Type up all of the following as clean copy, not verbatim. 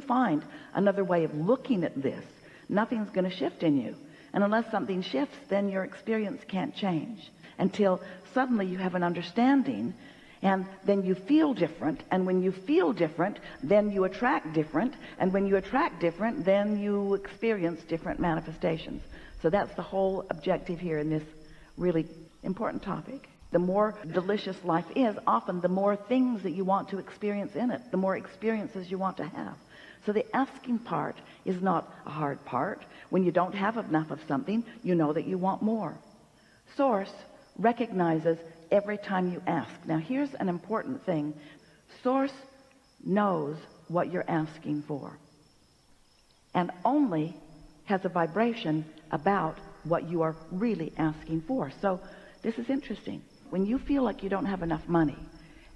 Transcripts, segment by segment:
find another way of looking at this, nothing's going to shift in you. And unless something shifts, then your experience can't change until suddenly you have an understanding, and then you feel different. And when you feel different, then you attract different. And when you attract different, then you experience different manifestations. So that's the whole objective here in this really important topic. The more delicious life is, often the more things that you want to experience in it, the more experiences you want to have. So the asking part is not a hard part. When you don't have enough of something, you know that you want more. Source recognizes every time you ask. Now here's an important thing. Source knows what you're asking for, and only has a vibration about what you are really asking for. So this is interesting. When you feel like you don't have enough money,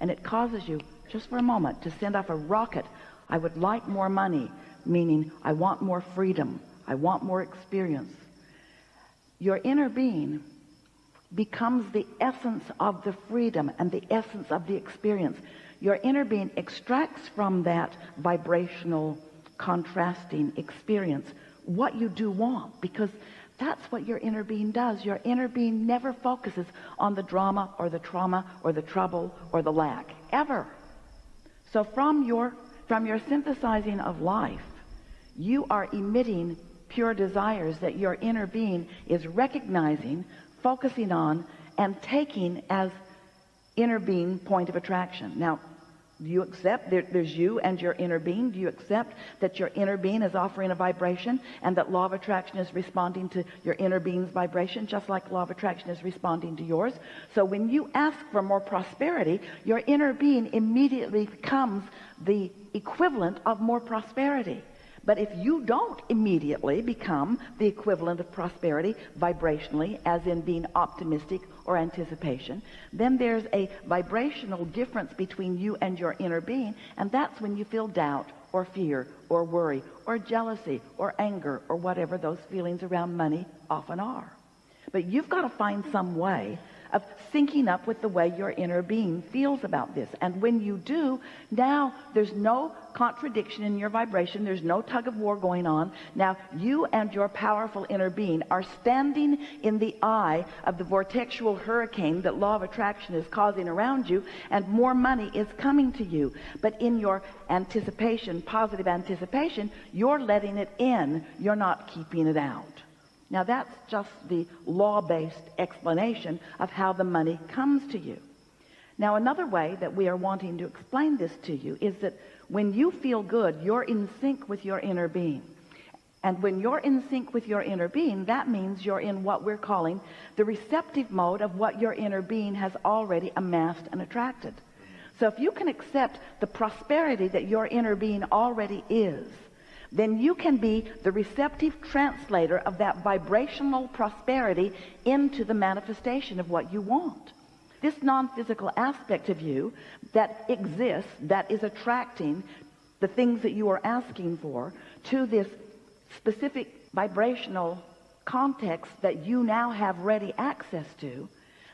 and it causes you just for a moment to send off a rocket, I would like more money, meaning I want more freedom, I want more experience. Your inner being becomes the essence of the freedom and the essence of the experience. Your inner being extracts from that vibrational contrasting experience what you do want, because that's what your inner being does. Your inner being never focuses on the drama or the trauma or the trouble or the lack, ever. So from your synthesizing of life, you are emitting pure desires that your inner being is recognizing, focusing on, and taking as inner being point of attraction. Now, do you accept there's you and your inner being? Do you accept that your inner being is offering a vibration, and that law of attraction is responding to your inner being's vibration, just like law of attraction is responding to yours? So when you ask for more prosperity, your inner being immediately becomes the equivalent of more prosperity. But if you don't immediately become the equivalent of prosperity vibrationally, as in being optimistic or anticipation, then there's a vibrational difference between you and your inner being, and that's when you feel doubt or fear or worry or jealousy or anger or whatever those feelings around money often are. But you've got to find some way of syncing up with the way your inner being feels about this. And when you do, now there's no contradiction in your vibration. There's no tug of war going on. Now you and your powerful inner being are standing in the eye of the vortexual hurricane that law of attraction is causing around you, and more money is coming to you. But in your anticipation, positive anticipation, you're letting it in. You're not keeping it out. Now that's just the law-based explanation of how the money comes to you. Now another way that we are wanting to explain this to you is that when you feel good, you're in sync with your inner being. And when you're in sync with your inner being, that means you're in what we're calling the receptive mode of what your inner being has already amassed and attracted. So if you can accept the prosperity that your inner being already is, then you can be the receptive translator of that vibrational prosperity into the manifestation of what you want. This non-physical aspect of you that exists, that is attracting the things that you are asking for to this specific vibrational context that you now have ready access to,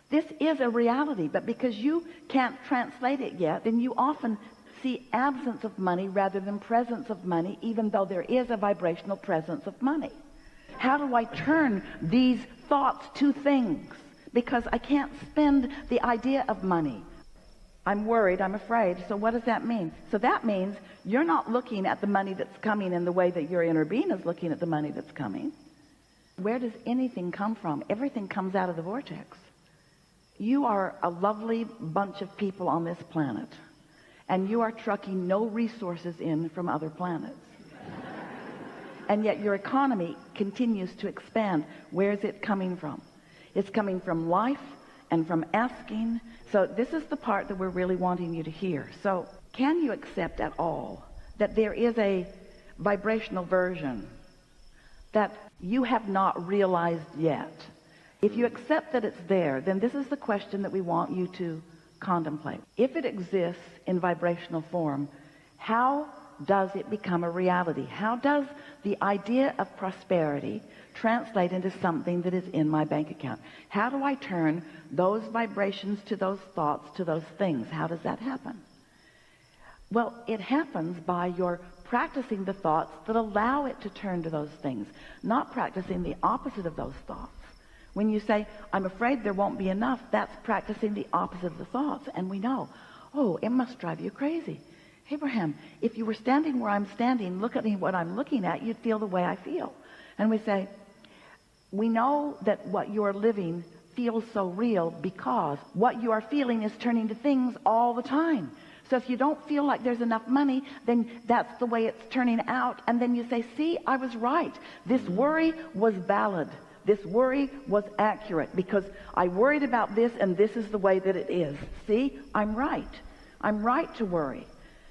this is a reality. But because you can't translate it yet, then you often see absence of money rather than presence of money, even though there is a vibrational presence of money. How do I turn these thoughts to things? Because I can't spend the idea of money. I'm worried, I'm afraid. So what does that mean? So that means you're not looking at the money that's coming in the way that your inner being is looking at the money that's coming. Where does anything come from? Everything comes out of the vortex. You are a lovely bunch of people on this planet, and you are trucking no resources in from other planets. And yet your economy continues to expand. Where is it coming from? It's coming from life and from asking. So this is the part that we're really wanting you to hear. So can you accept at all that there is a vibrational version that you have not realized yet? If you accept that it's there, then this is the question that we want you to contemplate. If it exists in vibrational form, how does it become a reality? How does the idea of prosperity translate into something that is in my bank account? How do I turn those vibrations to those thoughts, to those things? How does that happen? Well, it happens by your practicing the thoughts that allow it to turn to those things, not practicing the opposite of those thoughts. When you say, I'm afraid there won't be enough, that's practicing the opposite of the thoughts. And we know, oh, it must drive you crazy. Abraham, if you were standing where I'm standing, look at me, what I'm looking at, you'd feel the way I feel. And we say, we know that what you are living feels so real because what you are feeling is turning to things all the time. So if you don't feel like there's enough money, then that's the way it's turning out. And then you say, see, I was right. This worry was valid. This worry was accurate because I worried about this and this is the way that it is. See, I'm right. I'm right to worry.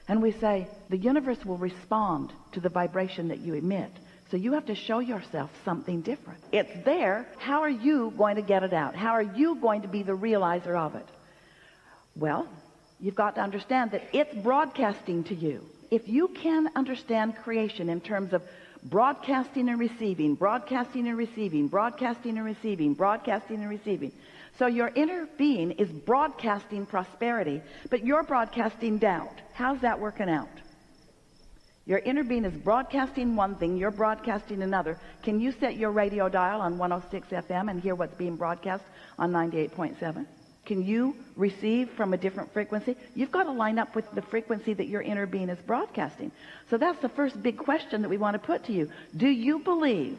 And we say, the universe will respond to the vibration that you emit. So you have to show yourself something different. It's there. How are you going to get it out? How are you going to be the realizer of it? Well, you've got to understand that it's broadcasting to you. If you can understand creation in terms of broadcasting and receiving, broadcasting and receiving, broadcasting and receiving, broadcasting and receiving. So your inner being is broadcasting prosperity, but you're broadcasting doubt. How's that working out? Your inner being is broadcasting one thing, you're broadcasting another. Can you set your radio dial on 106 FM and hear what's being broadcast on 98.7? Can you receive from a different frequency? You've got to line up with the frequency that your inner being is broadcasting. So that's the first big question that we want to put to you. Do you believe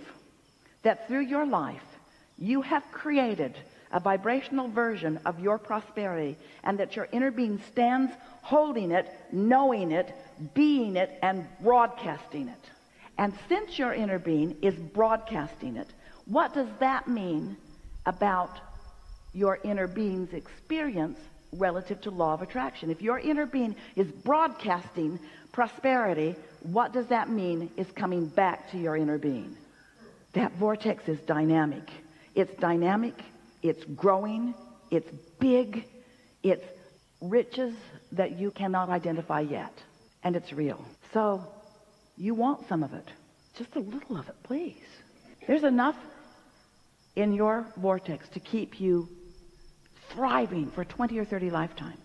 that through your life you have created a vibrational version of your prosperity and that your inner being stands holding it, knowing it, being it, and broadcasting it? And since your inner being is broadcasting it, what does that mean about your inner being's experience relative to law of attraction? If your inner being is broadcasting prosperity, what does that mean is coming back to your inner being? That vortex is dynamic. It's dynamic, it's growing, it's big, it's riches that you cannot identify yet, and it's real. So you want some of it, just a little of it, please. There's enough in your vortex to keep you thriving for 20 or 30 lifetimes.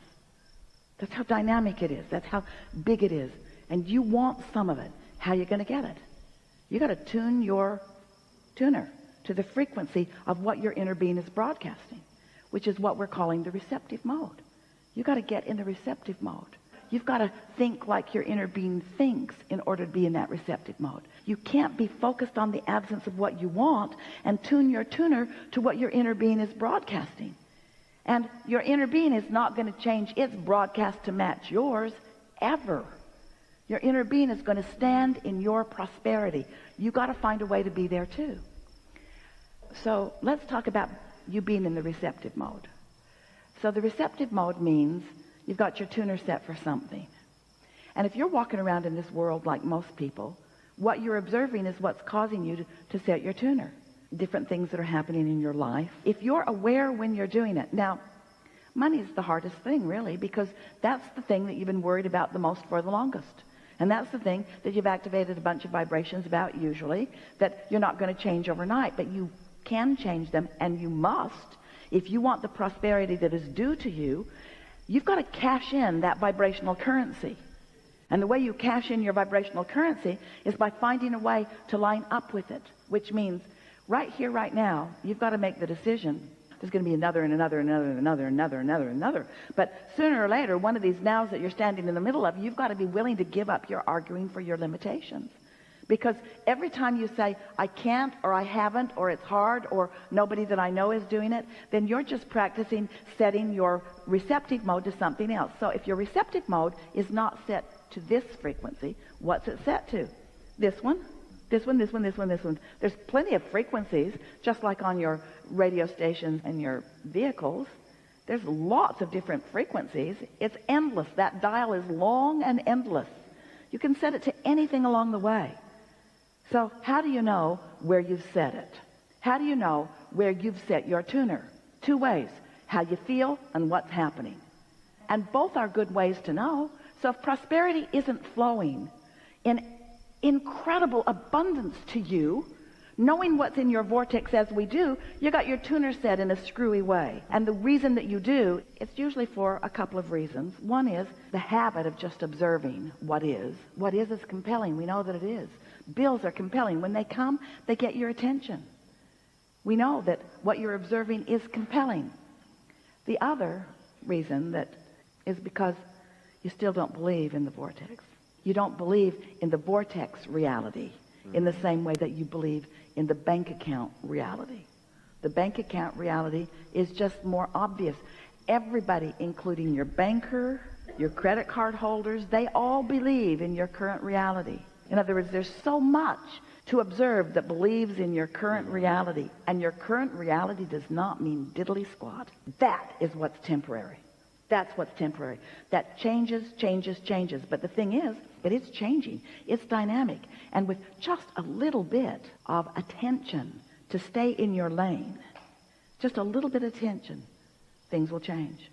That's how dynamic it is. That's how big it is. And you want some of it. How are you going to get it? You got to tune your tuner to the frequency of what your inner being is broadcasting, which is what we're calling the receptive mode. You got to get in the receptive mode. You've got to think like your inner being thinks in order to be in that receptive mode. You can't be focused on the absence of what you want and tune your tuner to what your inner being is broadcasting. And your inner being is not going to change its broadcast to match yours ever. Your inner being is going to stand in your prosperity. You got to find a way to be there too. So let's talk about you being in the receptive mode. So the receptive mode means you've got your tuner set for something. And if you're walking around in this world like most people, what you're observing is what's causing you to set your tuner. Different things that are happening in your life. If you're aware when you're doing it. Now, money's the hardest thing, really, because that's the thing that you've been worried about the most for the longest. And that's the thing that you've activated a bunch of vibrations about, usually, that you're not going to change overnight, but you can change them, and you must. If you want the prosperity that is due to you, you've got to cash in that vibrational currency. And the way you cash in your vibrational currency is by finding a way to line up with it, which means right here, right now, you've got to make the decision. There's going to be another and another and another and another and another and another and another. But sooner or later, one of these nows that you're standing in the middle of, you've got to be willing to give up your arguing for your limitations. Because every time you say, I can't, or I haven't, or it's hard, or nobody that I know is doing it, then you're just practicing setting your receptive mode to something else. So if your receptive mode is not set to this frequency, what's it set to? This one? This one, this one, this one, this one. There's plenty of frequencies, just like on your radio stations and your vehicles. There's lots of different frequencies. It's endless. That dial is long and endless. You can set it to anything along the way. So how do you know where you've set it? How do you know where you've set your tuner? Two ways: how you feel and what's happening. And both are good ways to know. So if prosperity isn't flowing in incredible abundance to you, Knowing what's in your vortex as we do, you got your tuner set in a screwy way. And the reason that you do, it's usually for a couple of reasons. One is the habit of just observing what is. What is compelling. We know that it is. Bills are compelling. When they come, they get your attention. We know that what you're observing is compelling. The other reason that is because you still don't believe in the vortex. You don't believe in the vortex reality in the same way that you believe in the bank account reality. The bank account reality is just more obvious. Everybody, including your banker, your credit card holders, they all believe in your current reality. In other words, there's so much to observe that believes in your current reality, and your current reality does not mean diddly squat. That is what's temporary. That's what's temporary. That changes. But the thing is, it is changing. It's dynamic. And with just a little bit of attention to stay in your lane, just a little bit of attention, things will change.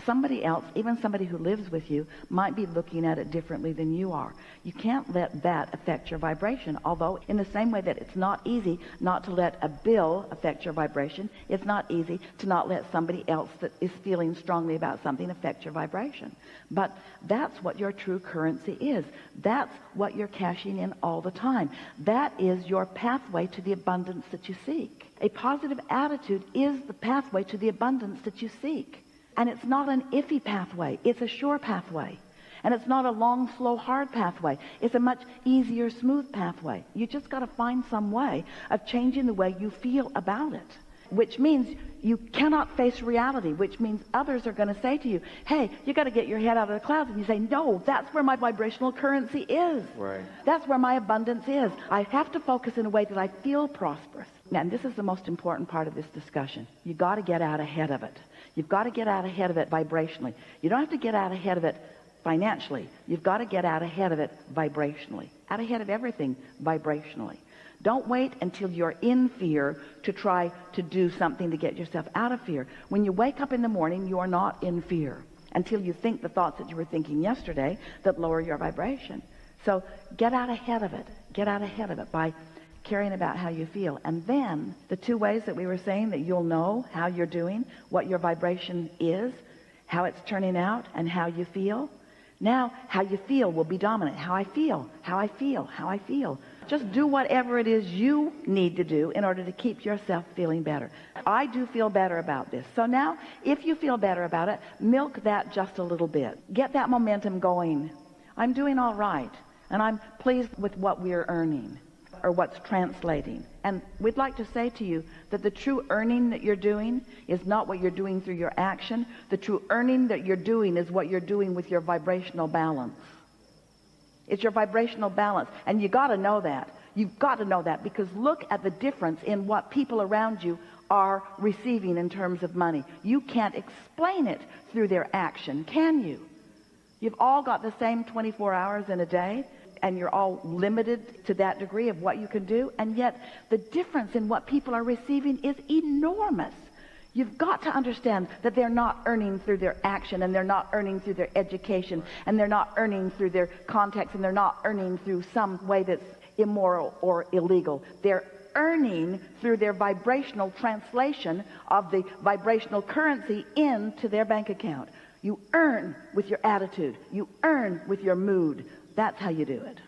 Somebody else, even somebody who lives with you, might be looking at it differently than you are. You can't let that affect your vibration. Although in the same way that it's not easy not to let a bill affect your vibration, it's not easy to not let somebody else that is feeling strongly about something affect your vibration. But that's what your true currency is. That's what you're cashing in all the time. That is your pathway to the abundance that you seek. A positive attitude is the pathway to the abundance that you seek. And it's not an iffy pathway. It's a sure pathway. And it's not a long, slow, hard pathway. It's a much easier, smooth pathway. You just got to find some way of changing the way you feel about it, which means you cannot face reality, which means others are going to say to you, hey, you got to get your head out of the clouds. And you say, no, that's where my vibrational currency is. Right. That's where my abundance is. I have to focus in a way that I feel prosperous. Now, and this is the most important part of this discussion. You got to get out ahead of it. You've got to get out ahead of it vibrationally. You don't have to get out ahead of it financially. You've got to get out ahead of it vibrationally. Out ahead of everything vibrationally. Don't wait until you're in fear to try to do something to get yourself out of fear. When you wake up in the morning, you are not in fear until you think the thoughts that you were thinking yesterday that lower your vibration. So get out ahead of it. Get out ahead of it by caring about how you feel. And then the two ways that we were saying that you'll know how you're doing, what your vibration is, how it's turning out, and how you feel. Now, how you feel will be dominant. How I feel. Just do whatever it is you need to do in order to keep yourself feeling better. I do feel better about this. So now, if you feel better about it, milk that just a little bit. Get that momentum going. I'm doing all right, and I'm pleased with what we're earning, or what's translating. And we'd like to say to you that the true earning that you're doing is not what you're doing through your action. The true earning that you're doing is what you're doing with your vibrational balance. It's your vibrational balance. And you got to know that. You've got to know that, because look at the difference in what people around you are receiving in terms of money. You can't explain it through their action, can you? You've all got the same 24 hours in a day, and you're all limited to that degree of what you can do, and yet the difference in what people are receiving is enormous. You've got to understand that they're not earning through their action, and they're not earning through their education, and they're not earning through their contacts, and they're not earning through some way that's immoral or illegal. They're earning through their vibrational translation of the vibrational currency into their bank account. You earn with your attitude. You earn with your mood. That's how you do it.